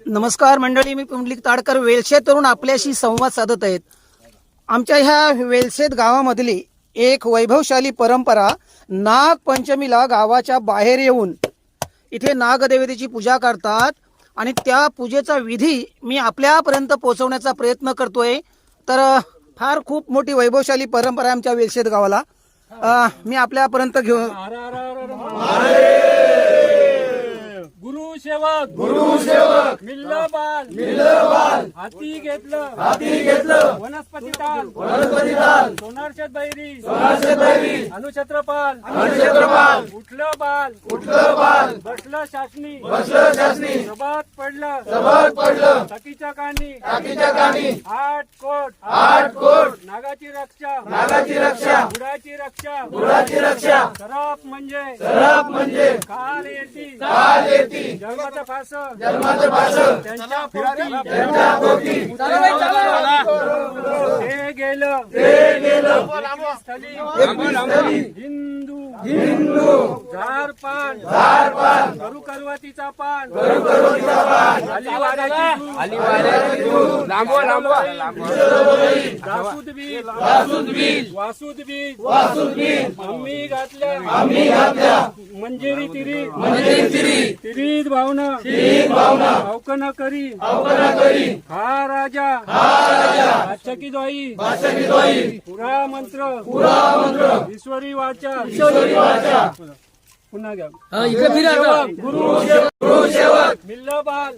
नमस्कार मंडळी, मी पुंडलिक ताडकर वेलशेतवरून आपल्याशी संवाद साधत आहेत। आमच्या ह्या वेलशेत गावामधली एक वैभवशाली परंपरा नागपंचमीला गावाच्या बाहेर येऊन इथे नागदेवतेची पूजा करतात आणि त्या पूजेचा विधी मी आपल्यापर्यंत पोहोचवण्याचा प्रयत्न करतोय। तर फार खूप मोठी वैभवशाली परंपरा आमच्या वेलशेत गावाला मी आपल्यापर्यंत घेऊन गुरु सेवक मिल्ल बाल हाती घेतलं वनस्पती ताल सोनारशेत बैरी अनुछत्रपाल उठलं बाल बसलं शासनी सभात पडलं टाकीच्या कानी 8 कोट नागाची रक्षा गुडाची रक्षा सराप म्हणजे काल येती जन्माचं फास त्यांच्या पोटी हे गेलं हिंदू झारपान करू करवतीचा पान वासुदबीज आम्ही घातल्या मंजिरी तिरीत भावना भावकन करी हा राजा बादशाह की द्वाई पुरा मंत्र ईश्वरी वाचा पुन्हा घ्या गुरु सेवक मिल्ल बाल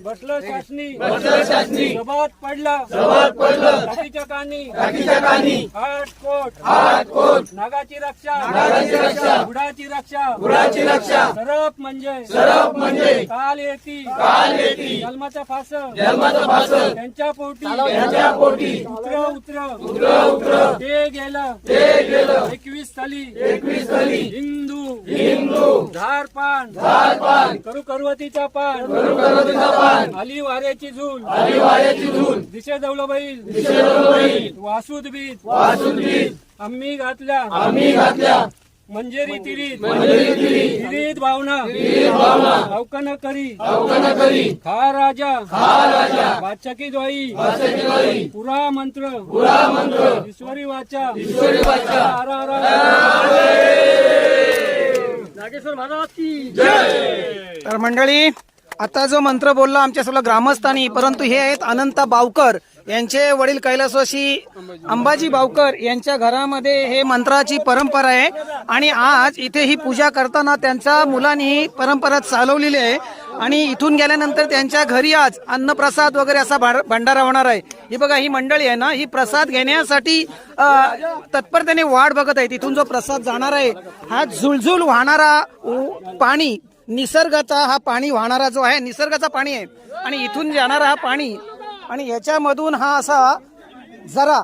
बसलं शासनी सभात पडलं टाकीच्या कानी 8 कोट नागाची रक्षा गुडाची रक्षा सरप म्हणजे काल येती जन्माचा फास त्यांच्या पोटी उतर ते गेलं 21 साली हिंदू झारपान करू करवतीचा पान आली वाऱ्याची झूल दिशे दौल बैल वासुदबीज आम्ही घातल्या मंजेरी तिरीत भावना भावकन करी हा राजा बादशाह की द्वाई पुरा मंत्र ईश्वरी वाचा नागेश्वर महाराज की जय। तर मंडळी, आता जो मंत्र बोलला आमच्या सर्व ग्रामस्थांनी, परंतु हे आहेत अनंता बावकर यांचे वडील कैलासवासी अंबाजी बावकर यांच्या घरामध्ये हे मंत्राची परंपरा आहे आणि आज इथे ही पूजा करताना त्यांच्या मुलांनी ही परंपरा चालवलेली आहे आणि इथून गेल्यानंतर त्यांच्या घरी आज अन्नप्रसाद वगैरे असा भंडारा होणार आहे। ही बघा, ही मंडळी आहे ना, ही प्रसाद घेण्यासाठी तत्परतेने वाट बघत आहे। इथून जो प्रसाद जाणार आहे हा झुळझुळ वाहणारा पाणी, निसर्गाचा हा पाणी वाहणारा जो आहे निसर्गाचा पाणी आहे आणि इथून जाणारा हा पाणी आणि याच्यामधून हा असा जरा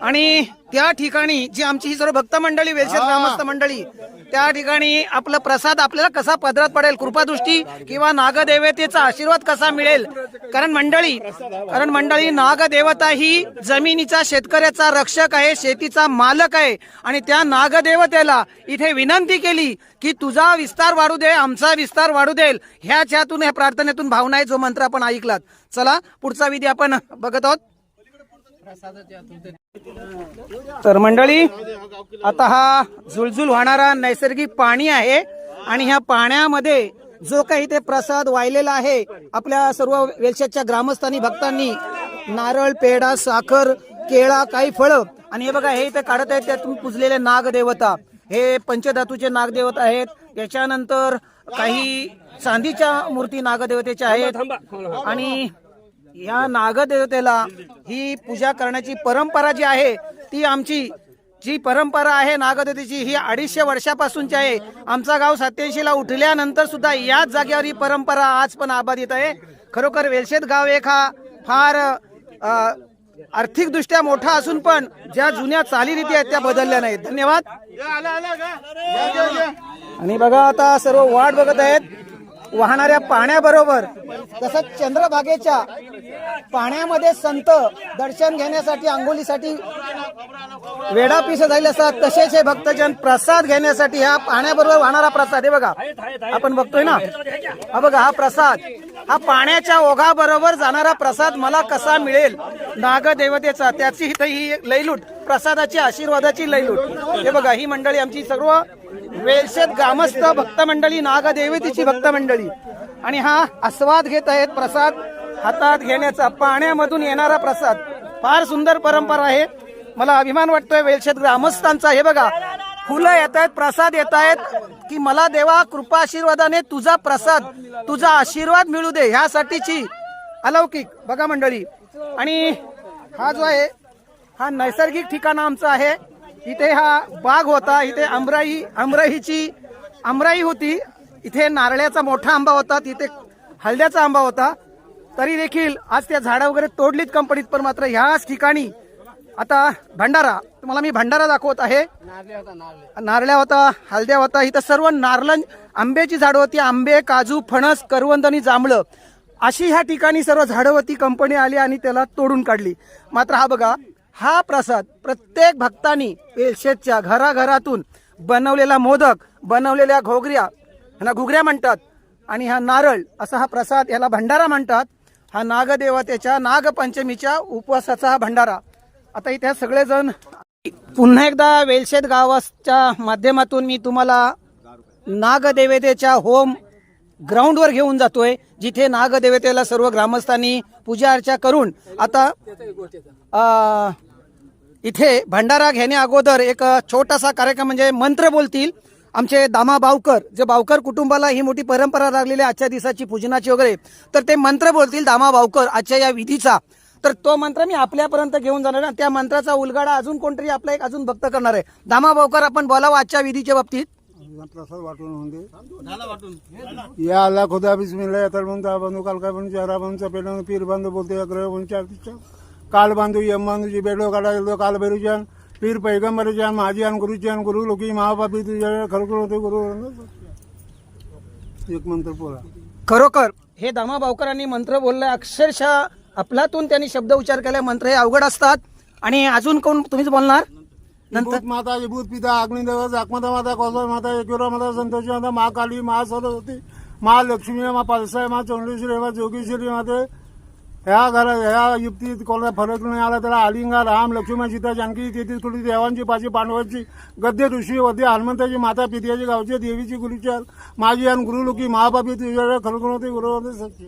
आणि त्या ठिकाणी जी आमची ही सर्व भक्त मंडळी वेलशेत ग्रामस्थ मंडळी त्या ठिकाणी आपला प्रसाद आपल्याला कसा पदरात पडेल, कृपादृष्टी किंवा नागदेवतेचा आशीर्वाद कसा मिळेल। कारण मंडळी नागदेवता ही जमिनीचा शेतकऱ्याचा रक्षक आहे, शेतीचा मालक आहे आणि त्या नागदेवतेला इथे विनंती केली की तुझा विस्तार वाढू दे, आमचा विस्तार वाढू देल, ह्याच्यातून ह्या प्रार्थनेतून भावना आहे जो मंत्र आपण ऐकलात। चला पुढचा विधी आपण बघत आहोत। तर मंडळी, आता हा झुळझुळ वाहणारा नैसर्गिक पाणी आहे आणि ह्या पाण्यामध्ये जो काही ते प्रसाद वाहिलेला आहे आपल्या सर्व वेलशेतच्या ग्रामस्थांनी भक्तांनी नारळ, पेढा, साखर, केळा, काही फळं आणि हे बघा, हे इथे काढत आहेत त्यातून पुजलेले नागदेवता, हे पंचधातूचे नागदेवता आहेत। त्याच्यानंतर काही चांदीच्या मूर्ती नागदेवतेच्या आहेत आणि या नागदेवतेला ही पूजा करण्याची परंपरा जी आहे ती आमची जी परंपरा आहे नागदेवतेची ही 250 वर्षापासूनची आहे। आमचा गाव 87 ला उठल्यानंतर सुद्धा याच जागेवर ही परंपरा आज पण आबादित आहे। खरोखर वेलशेत गाव एक हा फार आर्थिक दृष्ट्या मोठा असून पण ज्या जुन्या चालीरीती आहेत त्या बदलल्या नाहीत। धन्यवाद। आणि बघा, आता सर्व वाट बघत आहेत वाहणाऱ्या पाण्याबरोबर, तसंच चंद्रभागेच्या पाण्यामध्ये संत दर्शन घेण्यासाठी, आंघोळीसाठी वेडा पिस झाले असतात तसेच हे भक्तजन प्रसाद घेण्यासाठी ह्या पाण्याबरोबर वाहणारा प्रसाद हे बघा आपण बघतोय ना, हा बघा हा प्रसाद, हा पाण्याच्या ओघाबरोबर जाणारा प्रसाद मला कसा मिळेल नागदेवतेचा, त्याची ही लयलूट, प्रसादाची आशीर्वादाची लयलूट. हे बघा ही मंडळी आमची सर्व वेलशेत ग्रामस्थ भक्त मंडळी, नागदेवतेची भक्त मंडळी, आणि हा आस्वाद घेत आहेत प्रसाद हातात घेण्याचा, पाण्यामधून येणारा प्रसाद. फार सुंदर परंपरा आहे, मला अभिमान वाटतोय वेलशेत ग्रामस्थांचा. हे बघा फुलं येत आहेत, प्रसाद येत आहेत, की मला देवा कृपा आशीर्वादाने तुझा प्रसाद, तुझा आशीर्वाद मिळू दे, ह्यासाठीची अलौकिक बघा मंडळी. आणि हा जो आहे हा नैसर्गिक ठिकाण आमचं आहे. इथे हा बाग होता, इथे आमराई होती, इथे नारळाचा मोठा आंबा होता, तिथे हळद्याचा आंबा होता. तरी देखील आज त्या झाडं वगैरे तोडलीत कंपनीत, पण मात्र ह्याच ठिकाणी आता भंडारा, तुम्हाला मी भंडारा दाखवत आहे. नारळ्या होता, हळद्या होता, इथं सर्व नारळ आंब्याची झाडं होती, आंबे, काजू, फणस, करवंद आणि जांभळं अशी ह्या ठिकाणी सर्व झाडं होती. कंपनी आली आणि त्याला तोडून काढली. मात्र हा बघा हा प्रसाद प्रत्येक भक्तांनी वेलशेतच्या घराघरातून बनवलेला मोदक, बनवलेल्या घोगऱ्या, ह्याला घुगऱ्या म्हणतात, आणि हा नारळ असा हा प्रसाद, याला भंडारा म्हणतात. हा नागदेवतेच्या नागपंचमीच्या उपवासाचा हा भंडारा. आता इथे सगळेजण पुन्हा एकदा वेलशेत गावाच्या माध्यमातून मी तुम्हाला नागदेवतेच्या होम ग्राउंडवर घेऊन जातोय, जिथे नागदेवतेला सर्व ग्रामस्थांनी पूजा अर्चा करून आता इथे भंडारा घेण्या अगोदर एक छोटासा कार्यक्रम म्हणजे मंत्र बोलतील आमचे दामा बावकर, जे बावकर कुटुंबाला ही मोठी परंपरा लागलेली आहे आजच्या दिवसाची पूजनाची वगैरे, तर ते मंत्र बोलतील दामा बावकर आजच्या या विधीचा. तर तो मंत्र मी आपल्यापर्यंत घेऊन जाणार आहे. त्या मंत्राचा उलगाडा अजून कोणतरी आपला एक अजून भक्त करणार आहे. दामा बावकर आपण बोलावं आजच्या विधीच्या बाबतीत. प्रसाद वाटून होते या अल्लाह खुदा बिस्मिल्लाह या तळबंद ताबंदू कालका बंद चेहरा बंद चपेट पीर बंद बोलते ग्रह बंद चार काल बांधू यम बांधू जी बेडो काढा गेलो काल भैरूजान पीर पैगंबरजान माझीयान गुरुजान गुरु लोकी महापापी तुझ्या खरोखर होते गुरु. एक मंत्र बोला. खरोखर हे दामा बावकरांनी मंत्र बोललाय, अक्षरशः आपलातून त्यांनी शब्द उच्चार केले. मंत्र हे अवघड असतात. आणि अजून कोण तुम्हीच बोलणार नंतर? माता विभूत पिता अग्निदेव जाकमाता माता कौशल माता एकविरा माता संतोषी माता मा काली मा सरस्वती मा लक्ष्मी मा पालसाई मा चौंडेश्वरी मा जोगेश्वरी माते ह्या घरात ह्या युक्तीत कोणाला फरक नाही आला त्याला आलिंगा राम लक्ष्मण सीता जानकी 33 कोटी देवांची 5 पांडवांची गद्य ऋषी वद्य हनुमंताची माता पित्याची गावची देवीची गुरुचार माझी आणि गुरुलोकी महापापी तुझ्या खरोखर होते गुरु सत्य.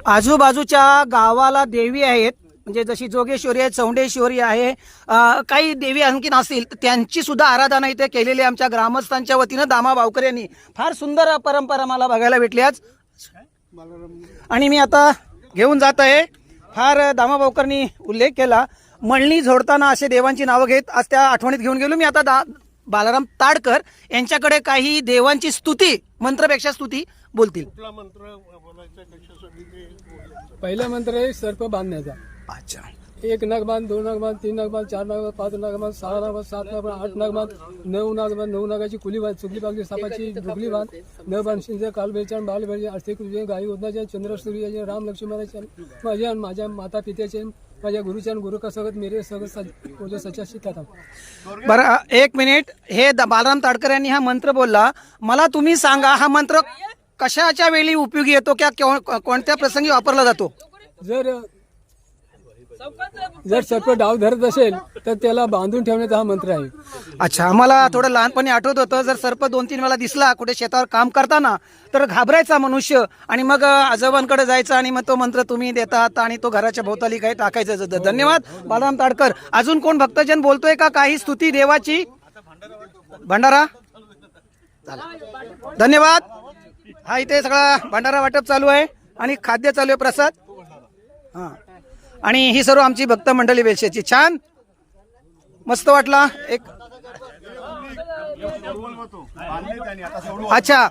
आजूबाजूच्या गावाला देवी आहेत, म्हणजे जशी जोगेश्वरी आहे, चौंडेश्वरी आहे, काही देवी आणखीन असतील, त्यांची सुद्धा आराधना इथे केलेली आहे आमच्या ग्रामस्थांच्या वतीनं. दामा बावकर यांनी फार सुंदर परंपरा मला बघायला भेटली आज. आणि मी आता घेऊन जात आहे. फार दामा बावकरनी उल्लेख केला, मळणी झोडताना असे देवांची नावं घेत आज त्या आठवणीत घेऊन गेलो मी. आता बालाराम ताडकर यांच्याकडे काही देवांची स्तुती, मंत्रपेक्षा स्तुती बोलतील. पहिला मंत्र आहे सर्प बांधण्याचा. अच्छा. 1 नग बांध, 2 नग बांध, 3 नग बांध, 4 नग बांध, 5 नग बांध, 6 नग बांध, 7 नग बांध, 8 नग बांध, 9 नग बांध, 9 नगाची कुली बांध, चुकली बांधली सापाची डुगली बांध, न बांधशींचे काल बेचान बाल बेचे आर्थिक तुझे गाई उदनाचे चंद्र सूर्याचे राम लक्ष्मणाचे माझ्या आणि माझ्या माता पित्याचे माझ्या गुरुच्या गुरु का सगत मेरे सगत सच्चा शिकता. बरं 1 मिनिट. हे बालाराम ताडकर यांनी हा मंत्र बोलला, मला तुम्ही सांगा हा मंत्र कशाच्या वेळी उपयोगी येतो, किंवा कोणत्या प्रसंगी वापरला जातो? जर सर्प डाव धरत असेल तर त्याला बांधून ठेवण्याचा हा मंत्र आहे. अच्छा. आम्हाला थोडं लहानपणी आठवत होतं, जर सर्प 2-3 वेळा दिसला कुठे शेतावर काम करताना तर घाबरायचा मनुष्य आणि मग आजोबांकडे जायचा आणि मग तो मंत्र तुम्ही देतात आणि तो घराच्या भोवताली काही टाकायचं. धन्यवाद बालाराम ताडकर. अजून कोण भक्तजन बोलतोय का काही स्तुती देवाची? भंडारा धन्यवाद. हा इथे सगळा भंडारा वाटप चालू आहे आणि खाद्य चालू आहे, प्रसाद. हा. आणि ही सर्व आमची भक्त मंडळी वेलशेची. छान मस्त वाटला. एक अच्छा